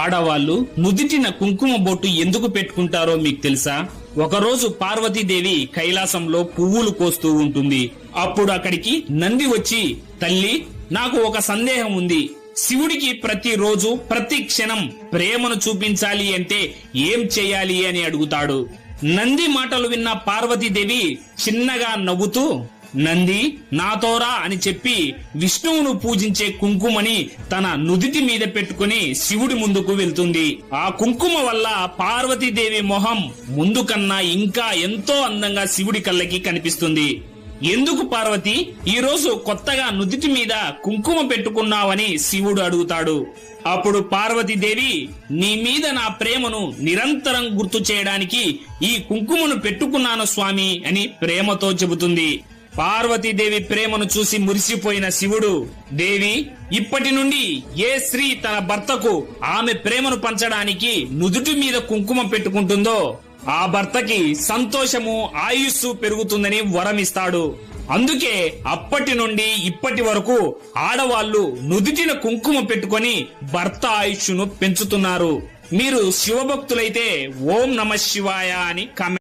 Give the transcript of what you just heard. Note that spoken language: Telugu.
ఆడవాళ్లు నుదిటిన కుంకుమ బొట్టు ఎందుకు పెట్టుకుంటారో మీకు తెలుసా? ఒకరోజు పార్వతీదేవి కైలాసంలో పువ్వులు కోస్తూ ఉంటుంది. అప్పుడు అక్కడికి నంది వచ్చి, తల్లి, నాకు ఒక సందేహం ఉంది. శివుడికి ప్రతిరోజు ప్రతి క్షణం ప్రేమను చూపించాలి అంటే ఏం చేయాలి అని అడుగుతాడు. నంది మాటలు విన్న పార్వతీదేవి చిన్నగా నవ్వుతూ, నంది, నాతోరా అని చెప్పి విష్ణువును పూజించే కుంకుమని తన నుదిటి మీద పెట్టుకుని శివుడి ముందుకు వెళ్తుంది. ఆ కుంకుమ వల్ల పార్వతీదేవి మొహం ముందు కన్నా ఇంకా ఎంతో అందంగా శివుడి కళ్ళకి కనిపిస్తుంది. ఎందుకు పార్వతి ఈ రోజు కొత్తగా నుదిటి మీద కుంకుమ పెట్టుకున్నావని శివుడు అడుగుతాడు. అప్పుడు పార్వతీదేవి, నీ మీద నా ప్రేమను నిరంతరం గుర్తు చేయడానికి ఈ కుంకుమను పెట్టుకున్నాను స్వామి అని ప్రేమతో చెబుతుంది. పార్వతీదేవి ప్రేమను చూసి మురిసిపోయిన శివుడు, దేవి, ఇప్పటి నుండి ఏ స్త్రీ తన భర్తకు ఆమె ప్రేమను పంచడానికి నుదుటి మీద కుంకుమ పెట్టుకుంటుందో ఆ భర్తకి సంతోషము, ఆయుస్సు పెరుగుతుందని వరమిస్తాడు. అందుకే అప్పటి నుండి ఇప్పటి వరకు ఆడవాళ్లు నుదిటిన కుంకుమ పెట్టుకొని భర్త ఆయుష్ను పెంచుతున్నారు. మీరు శివభక్తులైతే ఓం నమః శివాయ అని కామెంట్